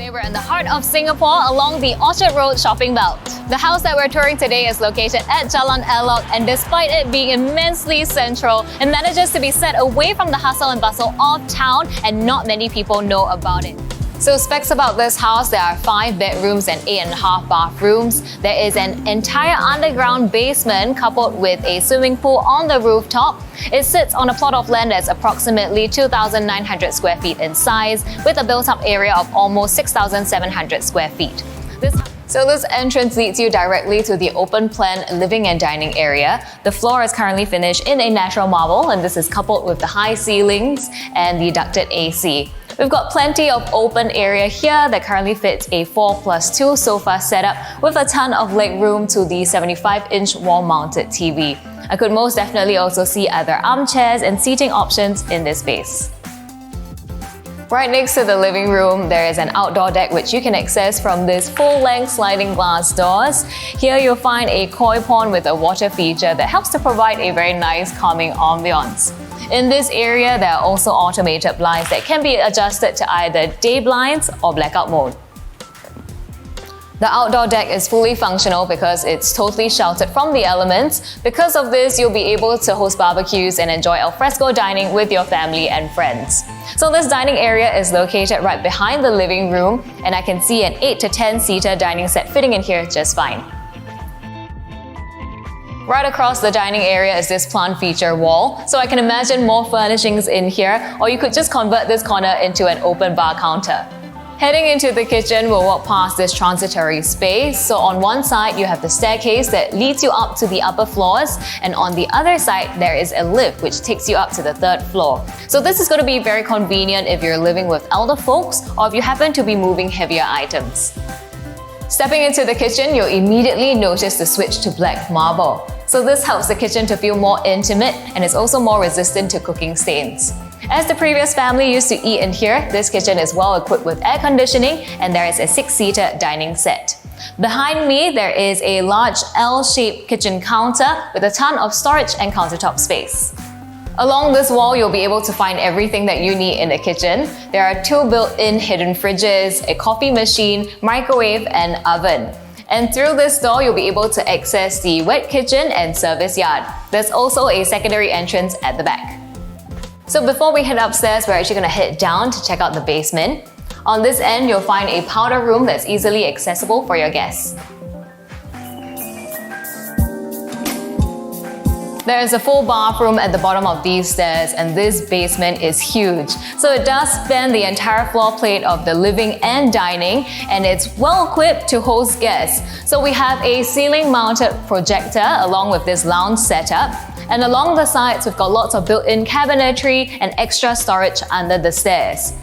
Today we're in the heart of Singapore along the Orchard Road shopping belt. The house that we're touring today is located at Jalan Elok, and despite it being immensely central, it manages to be set away from the hustle and bustle of town, and not many people know about it. So specs about this house: there are 5 bedrooms and 8.5 bathrooms. There is an entire underground basement coupled with a swimming pool on the rooftop. It sits on a plot of land that's approximately 2,900 square feet in size, with a built-up area of almost 6,700 square feet. So this entrance leads you directly to the open-plan living and dining area. The floor is currently finished in a natural marble, and this is coupled with the high ceilings and the ducted AC. We've got plenty of open area here that currently fits a 4+2 sofa setup with a ton of leg room to the 75-inch wall-mounted TV. I could most definitely also see other armchairs and seating options in this space. Right next to the living room, there is an outdoor deck which you can access from these full-length sliding glass doors. Here you'll find a koi pond with a water feature that helps to provide a very nice calming ambiance. In this area, there are also automated blinds that can be adjusted to either day blinds or blackout mode. The outdoor deck is fully functional because it's totally sheltered from the elements. Because of this, you'll be able to host barbecues and enjoy alfresco dining with your family and friends. So this dining area is located right behind the living room, and I can see an 8 to 10 seater dining set fitting in here just fine. Right across the dining area is this plant feature wall, so I can imagine more furnishings in here, or you could just convert this corner into an open bar counter. Heading into the kitchen, we'll walk past this transitory space. So on one side, you have the staircase that leads you up to the upper floors, and on the other side, there is a lift which takes you up to the 3rd floor. So this is going to be very convenient if you're living with elder folks or if you happen to be moving heavier items. Stepping into the kitchen, you'll immediately notice the switch to black marble. So this helps the kitchen to feel more intimate, and is also more resistant to cooking stains. As the previous family used to eat in here, this kitchen is well equipped with air conditioning, and there is a 6-seater dining set. Behind me, there is a large L-shaped kitchen counter with a ton of storage and countertop space. Along this wall, you'll be able to find everything that you need in the kitchen. There are 2 built-in hidden fridges, a coffee machine, microwave, and oven. And through this door, you'll be able to access the wet kitchen and service yard. There's also a secondary entrance at the back. So before we head upstairs, we're actually going to head down to check out the basement. On this end, you'll find a powder room that's easily accessible for your guests. There is a full bathroom at the bottom of these stairs, and this basement is huge. So it does span the entire floor plate of the living and dining, and it's well equipped to host guests. So we have a ceiling-mounted projector along with this lounge setup. And along the sides, we've got lots of built-in cabinetry and extra storage under the stairs.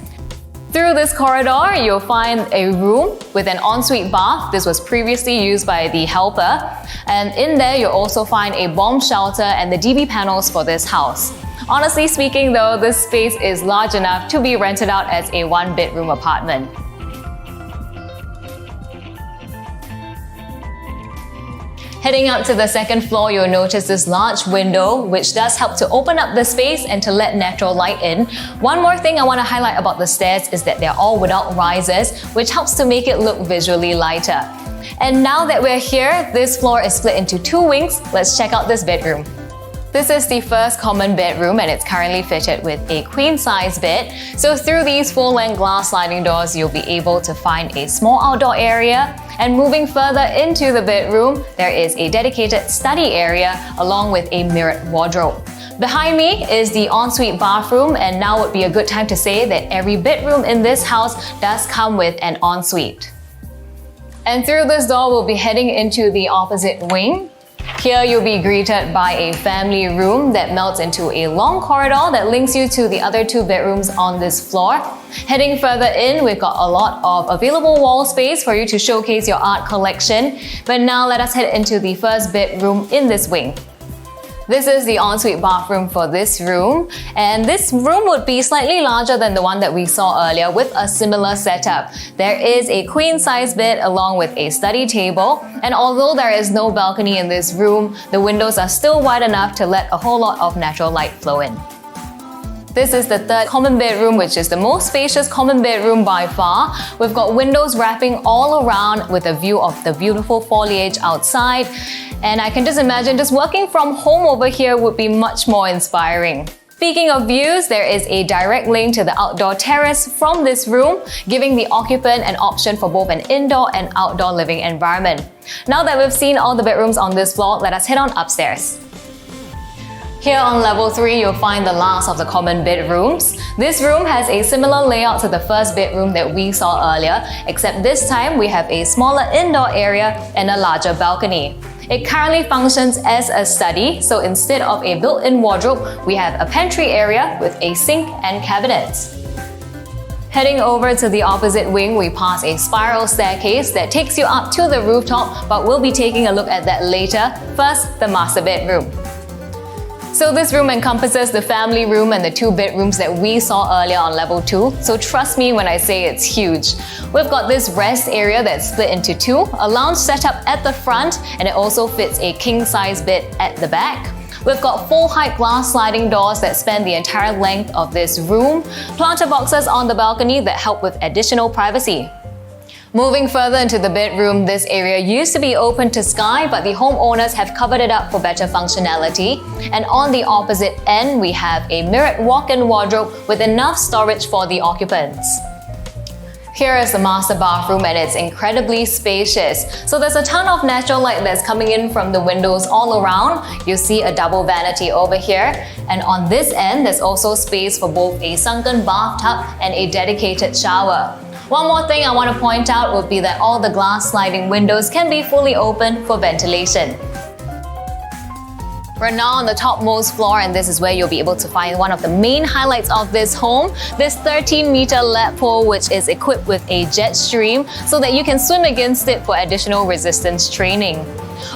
Through this corridor, you'll find a room with an ensuite bath. This was previously used by the helper. And in there, you'll also find a bomb shelter and the DB panels for this house. Honestly speaking though, this space is large enough to be rented out as a 1-bedroom apartment. Heading up to the 2nd floor, you'll notice this large window, which does help to open up the space and to let natural light in. One more thing I want to highlight about the stairs is that they're all without risers, which helps to make it look visually lighter. And now that we're here, this floor is split into 2 wings. Let's check out this bedroom. This is the first common bedroom, and it's currently fitted with a queen-size bed. So through these full-length glass sliding doors, you'll be able to find a small outdoor area. And moving further into the bedroom, there is a dedicated study area along with a mirrored wardrobe. Behind me is the ensuite bathroom, and now would be a good time to say that every bedroom in this house does come with an ensuite. And through this door, we'll be heading into the opposite wing. Here you'll be greeted by a family room that melts into a long corridor that links you to the other 2 bedrooms on this floor. Heading further in, we've got a lot of available wall space for you to showcase your art collection. But now let us head into the first bedroom in this wing. This is the ensuite bathroom for this room, and this room would be slightly larger than the one that we saw earlier with a similar setup. There is a queen-size bed along with a study table, and although there is no balcony in this room, the windows are still wide enough to let a whole lot of natural light flow in. This is the third common bedroom, which is the most spacious common bedroom by far. We've got windows wrapping all around with a view of the beautiful foliage outside. And I can just imagine just working from home over here would be much more inspiring. Speaking of views, there is a direct link to the outdoor terrace from this room, giving the occupant an option for both an indoor and outdoor living environment. Now that we've seen all the bedrooms on this floor, let us head on upstairs. Here on level 3, you'll find the last of the common bedrooms. This room has a similar layout to the first bedroom that we saw earlier, except this time we have a smaller indoor area and a larger balcony. It currently functions as a study, so instead of a built-in wardrobe, we have a pantry area with a sink and cabinets. Heading over to the opposite wing, we pass a spiral staircase that takes you up to the rooftop, but we'll be taking a look at that later. First, the master bedroom. So this room encompasses the family room and the 2 bedrooms that we saw earlier on level 2, so trust me when I say it's huge. We've got this rest area that's split into 2, a lounge setup at the front, and it also fits a king-size bed at the back. We've got full-height glass sliding doors that span the entire length of this room, planter boxes on the balcony that help with additional privacy. Moving further into the bedroom, this area used to be open to sky, but the homeowners have covered it up for better functionality. And on the opposite end, we have a mirrored walk-in wardrobe with enough storage for the occupants. Here is the master bathroom and it's incredibly spacious. So there's a ton of natural light that's coming in from the windows all around. You see a double vanity over here. And on this end, there's also space for both a sunken bathtub and a dedicated shower. One more thing I want to point out would be that all the glass sliding windows can be fully open for ventilation. We're now on the topmost floor, and this is where you'll be able to find one of the main highlights of this home, this 13-meter lap pool, which is equipped with a jet stream so that you can swim against it for additional resistance training.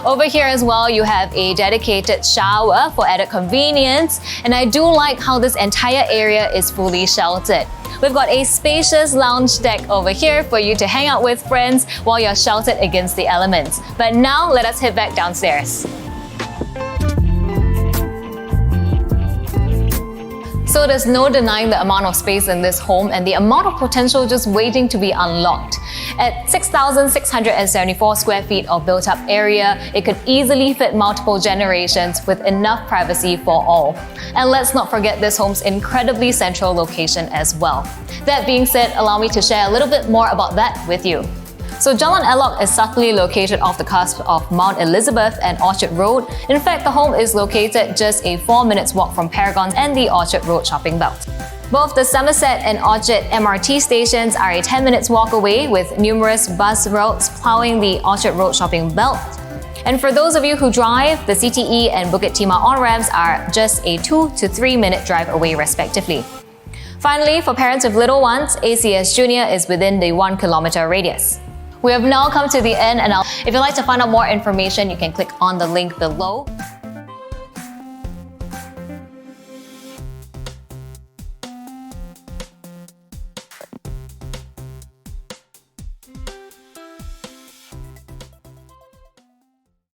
Over here as well, you have a dedicated shower for added convenience, and I do like how this entire area is fully sheltered. We've got a spacious lounge deck over here for you to hang out with friends while you're sheltered against the elements. But now, let us head back downstairs. So there's no denying the amount of space in this home and the amount of potential just waiting to be unlocked. At 6,674 square feet of built-up area, it could easily fit multiple generations with enough privacy for all. And let's not forget this home's incredibly central location as well. That being said, allow me to share a little bit more about that with you. So Jalan Elok is subtly located off the cusp of Mount Elizabeth and Orchard Road. In fact, the home is located just a 4 minutes walk from Paragon and the Orchard Road shopping belt. Both the Somerset and Orchard MRT stations are a 10 minutes walk away, with numerous bus routes plowing the Orchard Road shopping belt. And for those of you who drive, the CTE and Bukit Timah on-ramps are just a 2 to 3 minute drive away respectively. Finally, for parents with little ones, ACS Junior is within the 1 kilometer radius. We have now come to the end, and if you'd like to find out more information, you can click on the link below.